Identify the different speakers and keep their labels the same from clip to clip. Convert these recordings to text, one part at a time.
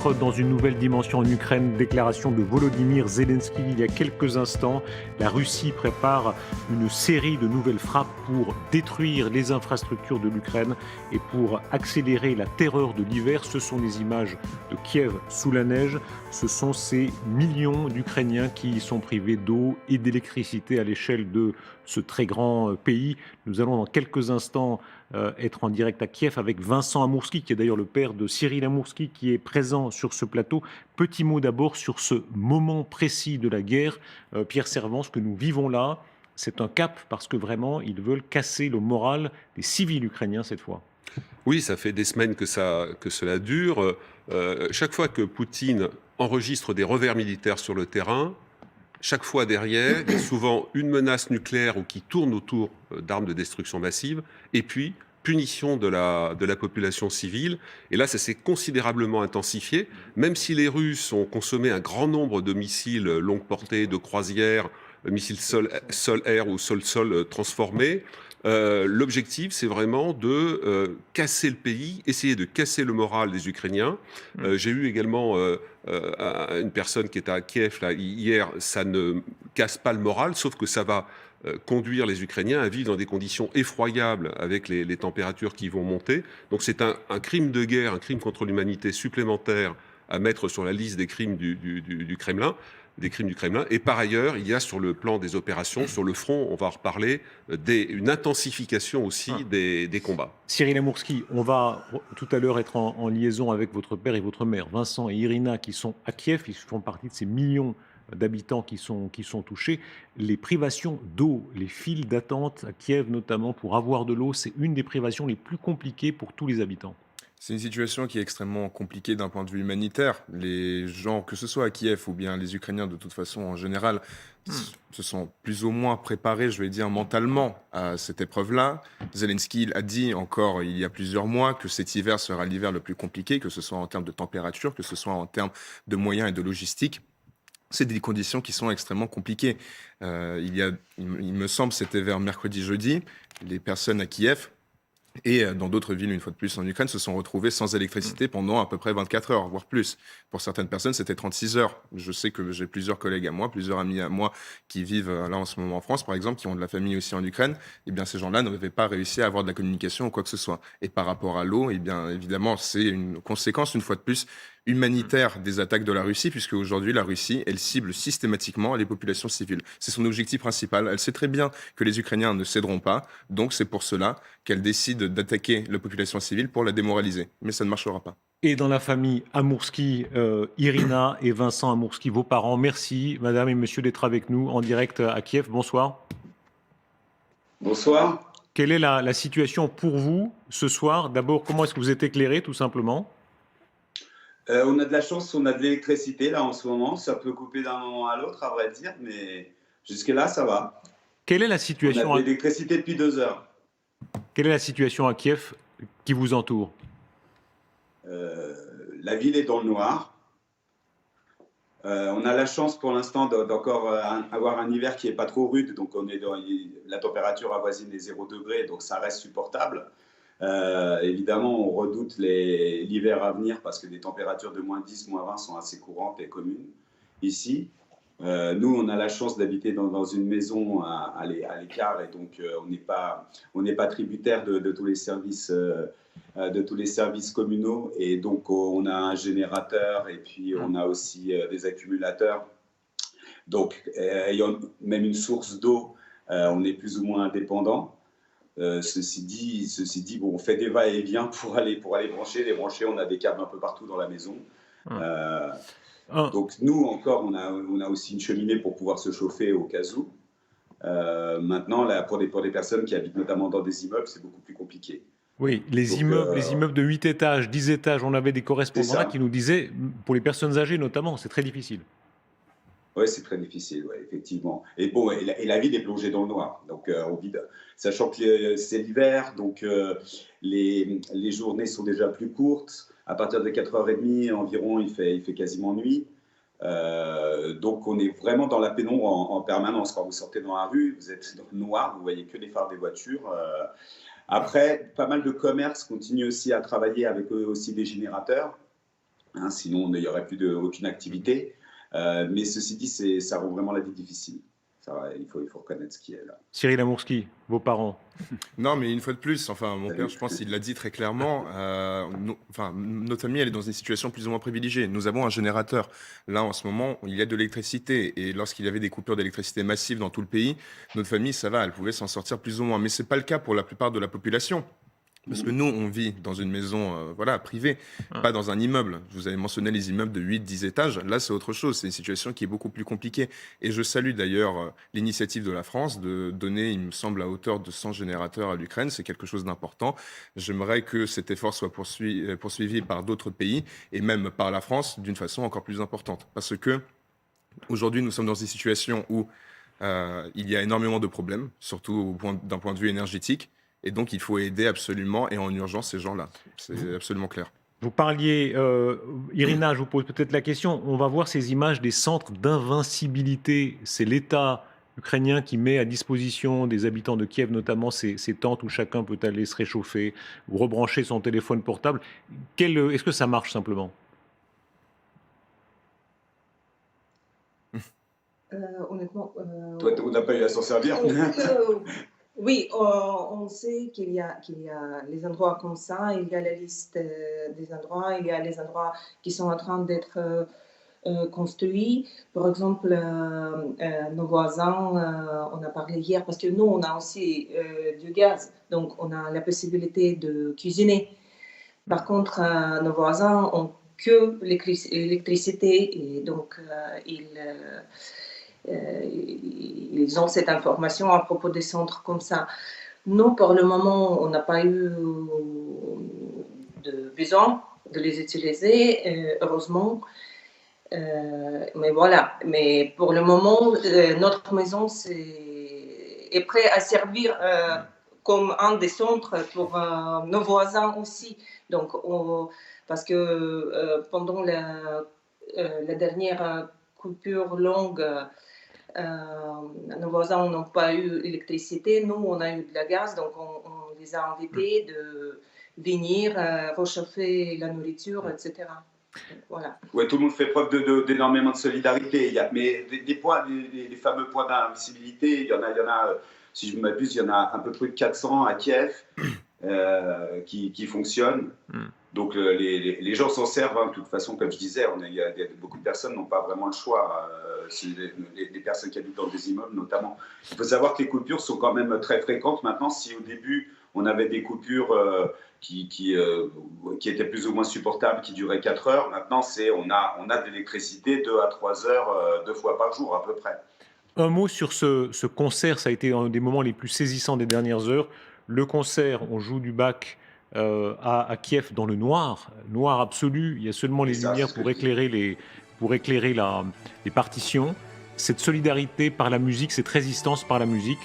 Speaker 1: Dans une nouvelle dimension en Ukraine, déclaration de Volodymyr Zelensky il y a quelques instants. La Russie prépare une série de nouvelles frappes pour détruire les infrastructures de l'Ukraine et pour accélérer la terreur de l'hiver. Ce sont des images de Kiev sous la neige. Ce sont ces millions d'Ukrainiens qui sont privés d'eau et d'électricité à l'échelle de ce très grand pays. Nous allons dans quelques instants être en direct à Kiev avec Vincent Amourski, qui est d'ailleurs le père de Cyril Amourski, qui est présent sur ce plateau. Petit mot d'abord sur ce moment précis de la guerre. Pierre Servan, ce que nous vivons là, c'est un cap parce que vraiment, ils veulent casser le moral des civils ukrainiens cette fois.
Speaker 2: Oui, ça fait des semaines que cela dure. Chaque fois que Poutine enregistre des revers militaires sur le terrain, chaque fois derrière, il y a souvent une menace nucléaire ou qui tourne autour d'armes de destruction massive, et puis punition de la population civile. Et là, ça s'est considérablement intensifié, même si les Russes ont consommé un grand nombre de missiles longue portée, de croisière, missiles sol-air ou sol-sol transformés. L'objectif, c'est vraiment de casser le pays, essayer de casser le moral des Ukrainiens. J'ai eu également une personne qui était à Kiev là, hier. Ça ne casse pas le moral, sauf que ça va conduire les Ukrainiens à vivre dans des conditions effroyables avec les températures qui vont monter. Donc c'est un crime de guerre, un crime contre l'humanité supplémentaire à mettre sur la liste des crimes du Kremlin. Des crimes du Kremlin. Et par ailleurs, il y a sur le plan des opérations, sur le front, on va en reparler, une intensification aussi des combats.
Speaker 1: Cyril Amourski, on va tout à l'heure être en liaison avec votre père et votre mère, Vincent et Irina, qui sont à Kiev. Ils font partie de ces millions d'habitants qui sont touchés. Les privations d'eau, les files d'attente à Kiev notamment pour avoir de l'eau, c'est une des privations les plus compliquées pour tous les habitants.
Speaker 3: C'est une situation qui est extrêmement compliquée d'un point de vue humanitaire. Les gens, que ce soit à Kiev ou bien les Ukrainiens de toute façon en général, se sont plus ou moins préparés, je vais dire, mentalement à cette épreuve-là. Zelensky a dit encore il y a plusieurs mois que cet hiver sera l'hiver le plus compliqué, que ce soit en termes de température, que ce soit en termes de moyens et de logistique. C'est des conditions qui sont extrêmement compliquées. Il me semble, c'était vers mercredi-jeudi, les personnes à Kiev et dans d'autres villes, une fois de plus en Ukraine, se sont retrouvées sans électricité pendant à peu près 24 heures, voire plus. Pour certaines personnes, c'était 36 heures. Je sais que j'ai plusieurs collègues à moi, plusieurs amis à moi qui vivent là en ce moment en France, par exemple, qui ont de la famille aussi en Ukraine. Eh bien, ces gens-là n'avaient pas réussi à avoir de la communication ou quoi que ce soit. Et par rapport à l'eau, eh bien, évidemment, c'est une conséquence, une fois de plus, humanitaire des attaques de la Russie, puisque aujourd'hui, la Russie, elle cible systématiquement les populations civiles. C'est son objectif principal. Elle sait très bien que les Ukrainiens ne céderont pas. Donc, c'est pour cela qu'elle décide d'attaquer la population civile pour la démoraliser. Mais ça ne marchera pas.
Speaker 1: Et dans la famille Amourski, Irina et Vincent Amourski, vos parents, merci, madame et monsieur, d'être avec nous en direct à Kiev. Bonsoir.
Speaker 4: Bonsoir.
Speaker 1: Quelle est la situation pour vous ce soir? D'abord, comment est-ce que vous êtes éclairé, tout simplement?
Speaker 4: On a de la chance, on a de l'électricité là en ce moment. Ça peut couper d'un moment à l'autre, à vrai dire, mais jusque-là, ça va.
Speaker 1: Quelle est la
Speaker 4: On a
Speaker 1: situation
Speaker 4: de
Speaker 1: à,
Speaker 4: l'électricité depuis 2 heures.
Speaker 1: quelle est la situation à Kiev qui vous entoure?
Speaker 4: Euh, la ville est dans le noir. On a la chance pour l'instant d'encore avoir un hiver qui n'est pas trop rude, donc la température avoisine les 0 degrés, donc ça reste supportable. Évidemment, on redoute l'hiver à venir parce que des températures de -10, -20 sont assez courantes et communes ici. Nous, on a la chance d'habiter dans une maison à l'écart et donc on n'est pas tributaire de tous les services. De tous les services communaux et donc on a un générateur et puis on a aussi des accumulateurs. Donc ayant même une source d'eau, on est plus ou moins indépendant. Ceci dit, bon, on fait des va-et-vient pour aller brancher. On a des câbles un peu partout dans la maison.
Speaker 1: Hum.
Speaker 4: Euh,
Speaker 1: Un,
Speaker 4: donc nous encore, on a aussi une cheminée pour pouvoir se chauffer au cas où. Maintenant, là, pour des personnes qui habitent notamment dans des immeubles, c'est beaucoup plus compliqué.
Speaker 1: Oui,
Speaker 4: Donc
Speaker 1: les immeubles de 8 étages, 10 étages, on avait des
Speaker 4: c'est
Speaker 1: correspondants là qui
Speaker 4: ça.
Speaker 1: nous disaient, pour les personnes âgées notamment, c'est très difficile.
Speaker 4: Oui, c'est très difficile, ouais, effectivement. Et bon, et la ville est plongée dans le noir. Donc, on vide, sachant que c'est l'hiver, donc les journées sont déjà plus courtes. À partir de 4h30 environ, il fait quasiment nuit. Donc, on est vraiment dans la pénombre en permanence. Quand vous sortez dans la rue, vous êtes dans le noir, vous voyez que les phares des voitures. Après, pas mal de commerces continuent aussi à travailler avec eux aussi des générateurs. hein, sinon il n'y aurait plus aucune activité. Mais ceci dit, ça rend vraiment la vie difficile. Ça, il faut reconnaître ce qui est là.
Speaker 1: Cyril Amourski, vos parents.
Speaker 3: Non, mais une fois de plus, enfin, mon père, je pense qu'il l'a dit très clairement. Notre famille, elle est dans une situation plus ou moins privilégiée. Nous avons un générateur. Là, en ce moment, il y a de l'électricité. Et lorsqu'il y avait des coupures d'électricité massives dans tout le pays, notre famille, ça va, elle pouvait s'en sortir plus ou moins. Mais c'est pas le cas pour la plupart de la population. Parce que nous, on vit dans une maison privée, pas dans un immeuble. Je vous avais mentionné les immeubles de 8-10 étages. Là, c'est autre chose. C'est une situation qui est beaucoup plus compliquée. Et je salue d'ailleurs l'initiative de la France de donner, il me semble, à hauteur de 100 générateurs à l'Ukraine. C'est quelque chose d'important. J'aimerais que cet effort soit poursuivi par d'autres pays et même par la France d'une façon encore plus importante. Parce que aujourd'hui, nous sommes dans une situation où il y a énormément de problèmes, surtout d'un point de vue énergétique. Et donc, il faut aider absolument et en urgence ces gens-là. C'est absolument clair.
Speaker 1: Vous parliez, Irina, je vous pose peut-être la question, on va voir ces images des centres d'invincibilité. C'est l'État ukrainien qui met à disposition des habitants de Kiev, notamment ces tentes où chacun peut aller se réchauffer ou rebrancher son téléphone portable. Est-ce que ça marche simplement?
Speaker 5: Honnêtement,
Speaker 4: Toi, on n'a pas eu à s'en servir.
Speaker 5: oui, on sait qu'il y a les endroits comme ça, il y a la liste des endroits, il y a les endroits qui sont en train d'être construits. Par exemple, nos voisins, on a parlé hier, parce que nous, on a aussi du gaz, donc on a la possibilité de cuisiner. Par contre, nos voisins ont que l'électricité, et donc ils ont cette information à propos des centres comme ça. Nous, pour le moment, on n'a pas eu de besoin de les utiliser, heureusement. Mais voilà. Mais pour le moment, notre maison est prête à servir comme un des centres pour nos voisins aussi. Donc, parce que pendant la dernière coupure longue, nos voisins n'ont pas eu d'électricité, nous on a eu de la gaz, donc on les a invités de venir réchauffer la nourriture, etc. Donc, voilà.
Speaker 4: Ouais, tout le monde fait preuve d'énormément de solidarité. Mais les fameux points d'invisibilité, il y en a, si je ne m'abuse, il y en a un peu plus de 400 à Kiev qui fonctionnent. Donc les gens s'en servent, hein. De toute façon, comme je disais, beaucoup de personnes n'ont pas vraiment le choix, les personnes qui habitent dans des immeubles notamment. Il faut savoir que les coupures sont quand même très fréquentes maintenant. Si au début on avait des coupures qui étaient plus ou moins supportables, qui duraient 4 heures, maintenant on a de l'électricité 2 à 3 heures, 2 fois par jour à peu près.
Speaker 1: Un mot sur ce concert, ça a été un des moments les plus saisissants des dernières heures. Le concert, on joue du Bach à Kiev dans le noir absolu. Il y a seulement les lumières pour éclairer les partitions. Cette solidarité par la musique, cette résistance par la musique,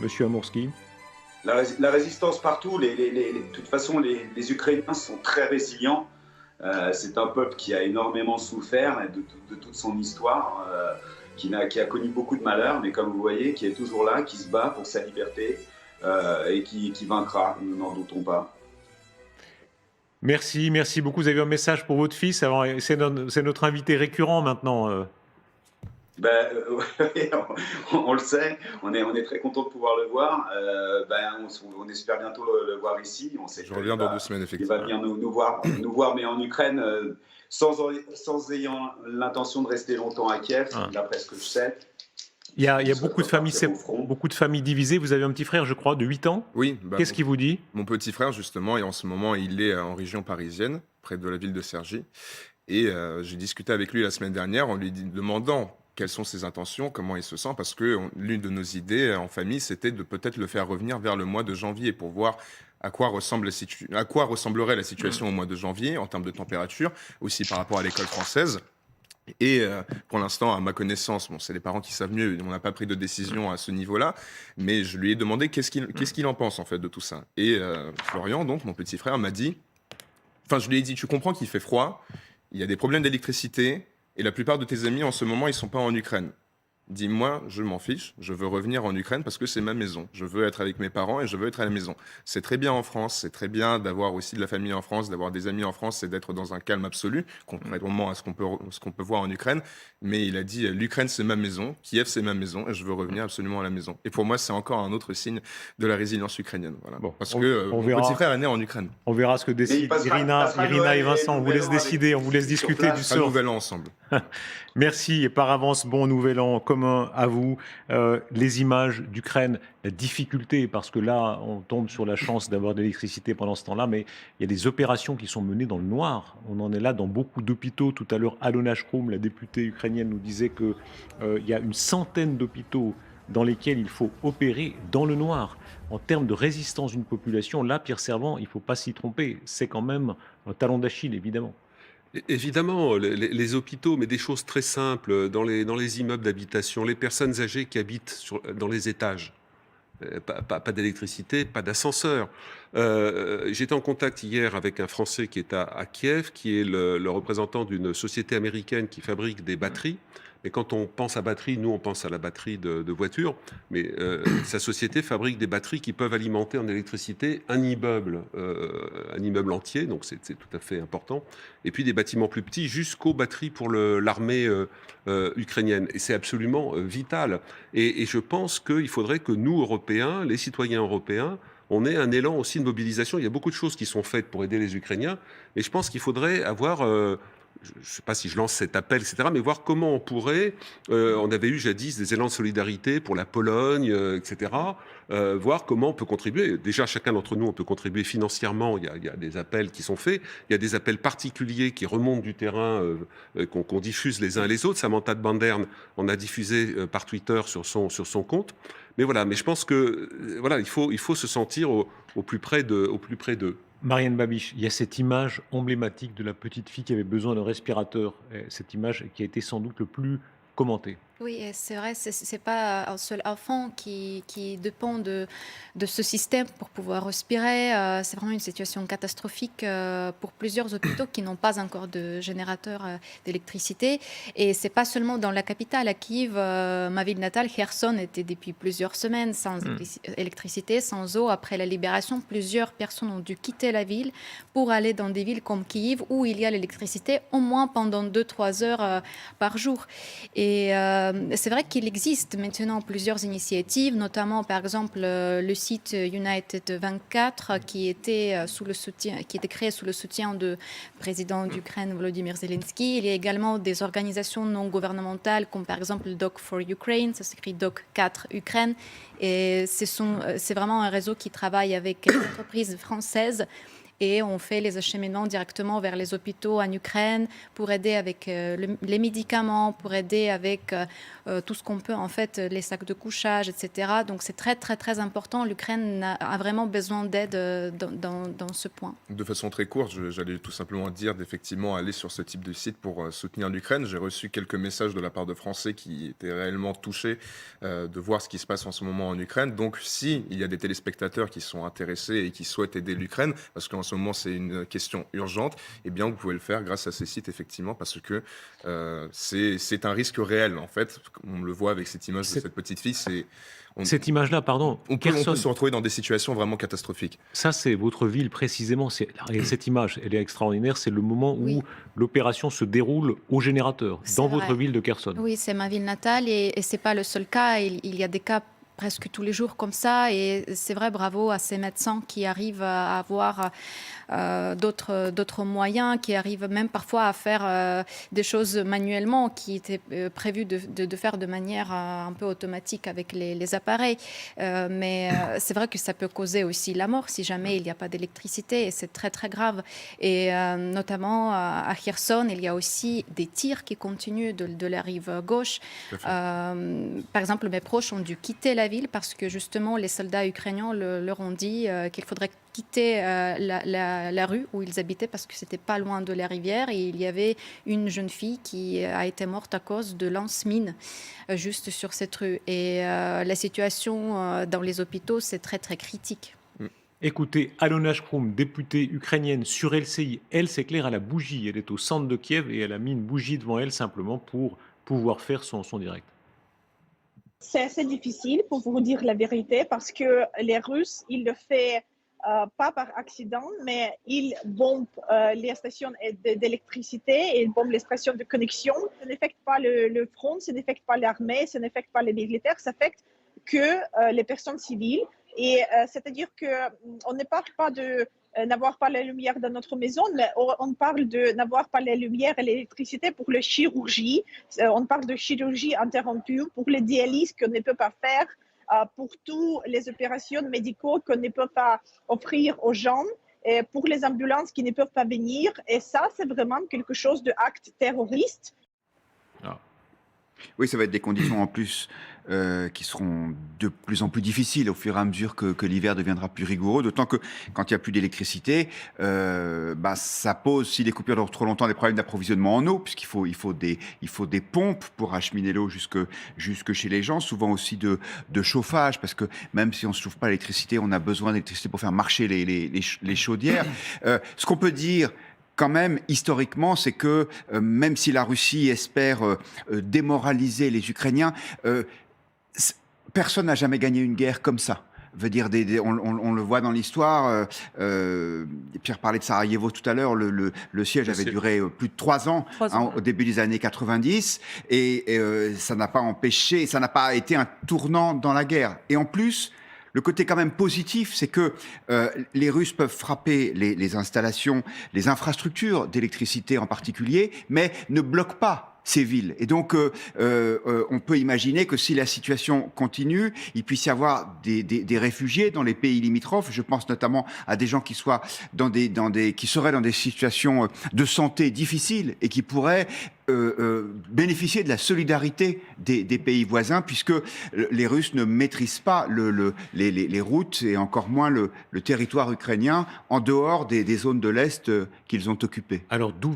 Speaker 1: Monsieur Amourski.
Speaker 4: La résistance partout. De toute façon, les Ukrainiens sont très résilients. C'est un peuple qui a énormément souffert de toute son histoire, qui a connu beaucoup de malheurs, mais comme vous voyez, qui est toujours là, qui se bat pour sa liberté. Et qui vaincra, nous n'en doutons pas.
Speaker 1: Merci beaucoup. Vous avez un message pour votre fils. C'est notre invité récurrent maintenant.
Speaker 4: On le sait, on est très content de pouvoir le voir. On espère bientôt le voir ici. On sait
Speaker 3: Je reviens dans 2 semaines, effectivement.
Speaker 4: Il va venir nous voir, mais en Ukraine, sans ayant l'intention de rester longtemps à Kiev, d'après ce que je sais.
Speaker 1: Il y a beaucoup de familles divisées. Vous avez un petit frère, je crois, de 8 ans.
Speaker 3: Oui.
Speaker 1: Qu'est-ce qu'il vous dit?
Speaker 3: Mon petit frère, justement, et en ce moment, il est en région parisienne, près de la ville de Cergy. Et j'ai discuté avec lui la semaine dernière en lui demandant quelles sont ses intentions, comment il se sent, parce que l'une de nos idées en famille, c'était de peut-être le faire revenir vers le mois de janvier pour voir à quoi ressemblerait la situation au mois de janvier en termes de température, aussi par rapport à l'école française. Et pour l'instant, à ma connaissance, c'est les parents qui savent mieux, on n'a pas pris de décision à ce niveau-là, mais je lui ai demandé qu'est-ce qu'il en pense en fait de tout ça. Et Florian, donc mon petit frère, m'a dit, je lui ai dit, tu comprends qu'il fait froid, il y a des problèmes d'électricité, et la plupart de tes amis en ce moment, ils sont pas en Ukraine. dit moi, je m'en fiche, je veux revenir en Ukraine parce que c'est ma maison. Je veux être avec mes parents et je veux être à la maison. C'est très bien en France, c'est très bien d'avoir aussi de la famille en France, d'avoir des amis en France et d'être dans un calme absolu, contrairement à ce qu'on peut voir en Ukraine. Mais il a dit l'Ukraine, c'est ma maison, Kiev, c'est ma maison et je veux revenir absolument à la maison. Et pour moi, c'est encore un autre signe de la résilience ukrainienne. Voilà.
Speaker 1: Bon,
Speaker 3: Parce
Speaker 1: on-
Speaker 3: que
Speaker 1: on
Speaker 3: mon
Speaker 1: verra.
Speaker 3: petit frère est né en Ukraine.
Speaker 1: On verra ce que
Speaker 4: Mais il
Speaker 1: décident
Speaker 4: passera
Speaker 1: Irina
Speaker 4: Noël
Speaker 1: et Vincent. On vous
Speaker 4: Nouvel
Speaker 1: laisse
Speaker 4: An avec
Speaker 1: décider, on vous laisse
Speaker 4: sur
Speaker 1: discuter
Speaker 4: place.
Speaker 1: du
Speaker 3: Un
Speaker 1: sort.
Speaker 3: nouvel an ensemble.
Speaker 1: Merci et par avance, bon nouvel an commun à vous. Les images d'Ukraine, la difficulté, parce que là, on tombe sur la chance d'avoir de l'électricité pendant ce temps-là, mais il y a des opérations qui sont menées dans le noir. On en est là dans beaucoup d'hôpitaux. Tout à l'heure, Alona Shkroum, la députée ukrainienne, nous disait qu'il y a une centaine d'hôpitaux dans lesquels il faut opérer dans le noir. En termes de résistance d'une population, là, Pierre Servant, il ne faut pas s'y tromper. C'est quand même un talon d'Achille, évidemment.
Speaker 2: Évidemment, les hôpitaux, mais des choses très simples, dans les immeubles d'habitation, les personnes âgées qui habitent dans les étages. Pas d'électricité, pas d'ascenseur. J'étais en contact hier avec un Français qui est à Kiev, qui est le représentant d'une société américaine qui fabrique des batteries. Mais quand on pense à batterie, nous on pense à la batterie de voiture. Mais sa société fabrique des batteries qui peuvent alimenter en électricité un immeuble entier. Donc c'est tout à fait important. Et puis des bâtiments plus petits jusqu'aux batteries pour l'armée ukrainienne. Et c'est absolument vital. Et je pense qu'il faudrait que nous, Européens, les citoyens européens, on ait un élan aussi de mobilisation. Il y a beaucoup de choses qui sont faites pour aider les Ukrainiens. Et je pense qu'il faudrait avoir... je ne sais pas si je lance cet appel, etc., mais voir comment on pourrait... on avait eu jadis des élans de solidarité pour la Pologne, etc. Voir comment on peut contribuer. Déjà, chacun d'entre nous, on peut contribuer financièrement. Il y a des appels qui sont faits. Il y a des appels particuliers qui remontent du terrain, qu'on diffuse les uns et les autres. Samantha de Bandern en a diffusé par Twitter sur son compte. Mais voilà, mais je pense que voilà, il faut se sentir au plus près d'eux.
Speaker 1: Marianne Babiche, il y a cette image emblématique de la petite fille qui avait besoin d'un respirateur. Cette image qui a été sans doute le plus commentée.
Speaker 6: Oui, et c'est vrai, c'est pas un seul enfant qui dépend de ce système pour pouvoir respirer. C'est vraiment une situation catastrophique pour plusieurs hôpitaux qui n'ont pas encore de générateur d'électricité. Et c'est pas seulement dans la capitale, à Kiev, ma ville natale, Kherson, était depuis plusieurs semaines sans électricité, sans eau. Après la libération, plusieurs personnes ont dû quitter la ville pour aller dans des villes comme Kiev où il y a l'électricité au moins pendant 2-3 heures par jour. Et c'est vrai qu'il existe maintenant plusieurs initiatives, notamment par exemple le site United 24 qui était créé sous le soutien du président d'Ukraine Volodymyr Zelensky. Il y a également des organisations non gouvernementales comme par exemple Doc for Ukraine, ça s'écrit Doc 4 Ukraine, et c'est vraiment un réseau qui travaille avec des entreprises françaises. Et on fait les acheminements directement vers les hôpitaux en Ukraine pour aider avec les médicaments, pour aider avec tout ce qu'on peut, en fait, les sacs de couchage, etc. Donc c'est très, très, très important. L'Ukraine a vraiment besoin d'aide dans ce point.
Speaker 3: De façon très courte, j'allais tout simplement dire d'effectivement aller sur ce type de site pour soutenir l'Ukraine. J'ai reçu quelques messages de la part de Français qui étaient réellement touchés de voir ce qui se passe en ce moment en Ukraine. Donc si il y a des téléspectateurs qui sont intéressés et qui souhaitent aider l'Ukraine, parce qu'en ce moment c'est une question urgente, eh bien vous pouvez le faire grâce à ces sites effectivement, parce que c'est un risque réel en fait. On le voit avec cette image de cette petite fille.
Speaker 1: Cette image-là, pardon,
Speaker 3: on peut se retrouver dans des situations vraiment catastrophiques.
Speaker 1: Ça, c'est votre ville précisément. Cette image, elle est extraordinaire. C'est le moment où l'opération se déroule au générateur, dans votre ville de Kherson.
Speaker 6: Oui, c'est ma ville natale et ce n'est pas le seul cas. Il y a des cas presque tous les jours comme ça. Et c'est vrai, bravo à ces médecins qui arrivent à avoir d'autres moyens, qui arrivent même parfois à faire des choses manuellement qui étaient prévues de faire de manière un peu automatique avec les appareils. Mais c'est vrai que ça peut causer aussi la mort si jamais il n'y a pas d'électricité. Et c'est très, très grave. Et notamment à Kherson, il y a aussi des tirs qui continuent de la rive gauche. Par exemple, mes proches ont dû quitter la ville parce que justement les soldats ukrainiens leur ont dit qu'il faudrait quitter la rue où ils habitaient parce que c'était pas loin de la rivière et il y avait une jeune fille qui a été morte à cause de lance-mines juste sur cette rue. Et la situation dans les hôpitaux, c'est très très critique.
Speaker 1: Écoutez, Alona Shkroum, députée ukrainienne sur LCI, elle s'éclaire à la bougie. Elle est au centre de Kiev et elle a mis une bougie devant elle simplement pour pouvoir faire son direct.
Speaker 7: C'est assez difficile pour vous dire la vérité parce que les Russes, ils le font pas par accident, mais ils bombent les stations d'électricité et ils bombent les stations de connexion. Ça n'affecte pas le front, ça n'affecte pas l'armée, ça n'affecte pas les militaires, ça affecte que les personnes civiles. Et c'est-à-dire qu'on ne parle pas de n'avoir pas la lumière dans notre maison, mais on parle de n'avoir pas la lumière et l'électricité pour la chirurgie. On parle de chirurgie interrompue, pour les dialyses qu'on ne peut pas faire, pour toutes les opérations médicales qu'on ne peut pas offrir aux gens, et pour les ambulances qui ne peuvent pas venir. Et ça, c'est vraiment quelque chose d'acte terroriste.
Speaker 8: Oui, ça va être des conditions en plus qui seront de plus en plus difficiles au fur et à mesure que l'hiver deviendra plus rigoureux, d'autant que quand il n'y a plus d'électricité, ça pose, si les coupures durent trop longtemps, des problèmes d'approvisionnement en eau, puisqu'il faut des pompes pour acheminer l'eau jusque chez les gens, souvent aussi de chauffage, parce que même si on ne se chauffe pas à l'électricité, on a besoin d'électricité pour faire marcher les chaudières. Ce qu'on peut dire quand même, historiquement, c'est que même si la Russie espère démoraliser les Ukrainiens, personne n'a jamais gagné une guerre comme ça. Veut dire, on le voit dans l'histoire. Pierre parlait de Sarajevo tout à l'heure. Le siège avait duré plus de 3 ans, au début des années 90, et ça n'a pas empêché, ça n'a pas été un tournant dans la guerre. Et en plus, le côté quand même positif, c'est que les Russes peuvent frapper les installations, les infrastructures d'électricité en particulier, mais ne bloquent pas ces villes. Et donc, on peut imaginer que si la situation continue, il puisse y avoir des réfugiés dans les pays limitrophes. Je pense notamment à des gens qui seraient dans des situations de santé difficiles et qui pourraient bénéficier de la solidarité des pays voisins, puisque les Russes ne maîtrisent pas les routes et encore moins le territoire ukrainien en dehors des zones de l'Est qu'ils ont occupées.
Speaker 1: Alors, d'où